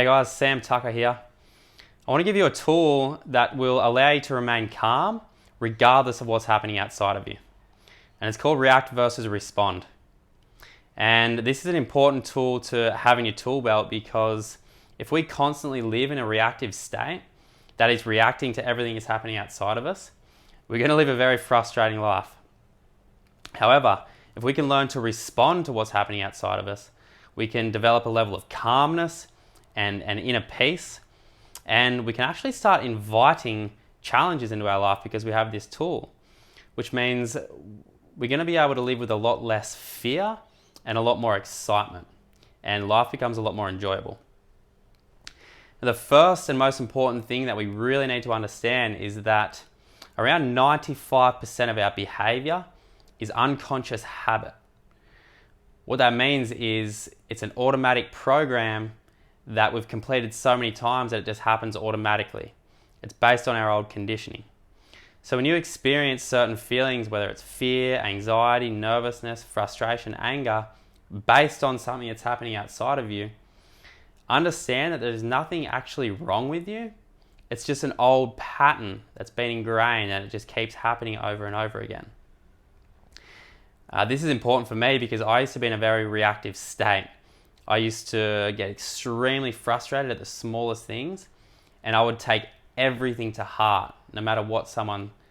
Hey guys, Sam Tucker here. I want to give you a tool that will allow you to remain calm regardless of what's happening outside of you. And it's called React versus Respond. And this is an important tool to have in your tool belt because if we constantly live in a reactive state, that is reacting to everything that's happening outside of us, we're going to live a very frustrating life. However, if we can learn to respond to what's happening outside of us, we can develop a level of calmness and inner peace, and we can actually start inviting challenges into our life because we have this tool, which means we're going to be able to live with a lot less fear and a lot more excitement, and life becomes a lot more enjoyable. The first and most important thing that we really need to understand is that around 95% of our behavior is unconscious habit. What that means is it's an automatic program that we've completed so many times that it just happens automatically. It's based on our old conditioning. So when you experience certain feelings, whether it's fear, anxiety, nervousness, frustration, anger, based on something that's happening outside of you, understand that there's nothing actually wrong with you. It's just an old pattern that's been ingrained and it just keeps happening over and over again. This is important for me because I used to be in a very reactive state. I used to get extremely frustrated at the smallest things, and I would take everything to heart, no matter what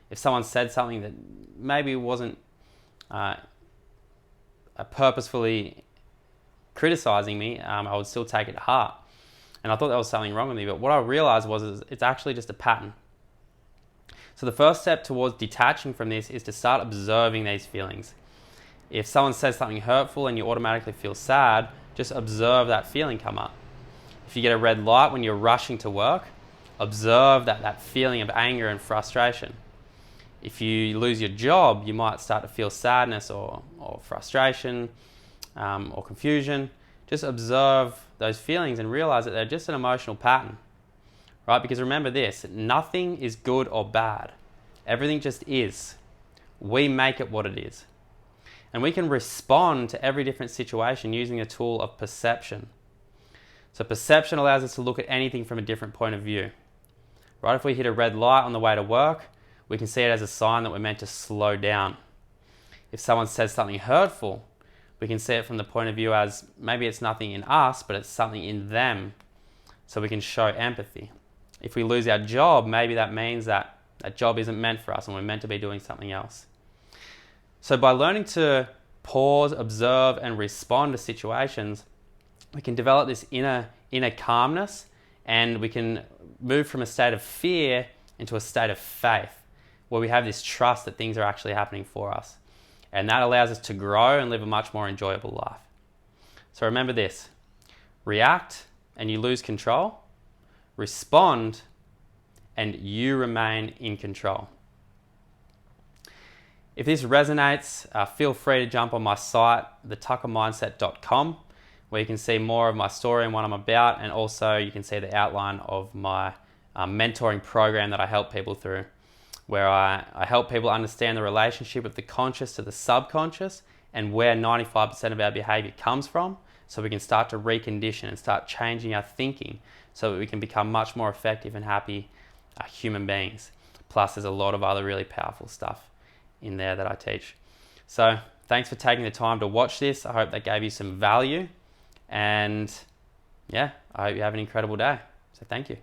if someone said something that maybe wasn't purposefully criticizing me, I would still take it to heart. And I thought there was something wrong with me, but what I realized was it's actually just a pattern. So the first step towards detaching from this is to start observing these feelings. If someone says something hurtful and you automatically feel sad, just observe that feeling come up. If you get a red light when you're rushing to work, observe that feeling of anger and frustration. If you lose your job, you might start to feel sadness or frustration or confusion. Just observe those feelings and realize that they're just an emotional pattern, right? Because remember this, nothing is good or bad. Everything just is. We make it what it is. And we can respond to every different situation using a tool of perception. So perception allows us to look at anything from a different point of view. Right? If we hit a red light on the way to work, we can see it as a sign that we're meant to slow down. If someone says something hurtful, we can see it from the point of view as maybe it's nothing in us, but it's something in them. So we can show empathy. If we lose our job, maybe that means that that job isn't meant for us and we're meant to be doing something else. So by learning to pause, observe, and respond to situations, we can develop this inner calmness, and we can move from a state of fear into a state of faith, where we have this trust that things are actually happening for us. And that allows us to grow and live a much more enjoyable life. So remember this: react and you lose control, respond and you remain in control. If this resonates, feel free to jump on my site, thetuckermindset.com, where you can see more of my story and what I'm about, and also you can see the outline of my mentoring program that I help people through, where I help people understand the relationship of the conscious to the subconscious and where 95% of our behavior comes from, so we can start to recondition and start changing our thinking so that we can become much more effective and happy human beings. Plus, there's a lot of other really powerful stuff in there that I teach. So thanks for taking the time to watch this. I hope that gave you some value, and yeah, I hope you have an incredible day. So thank you.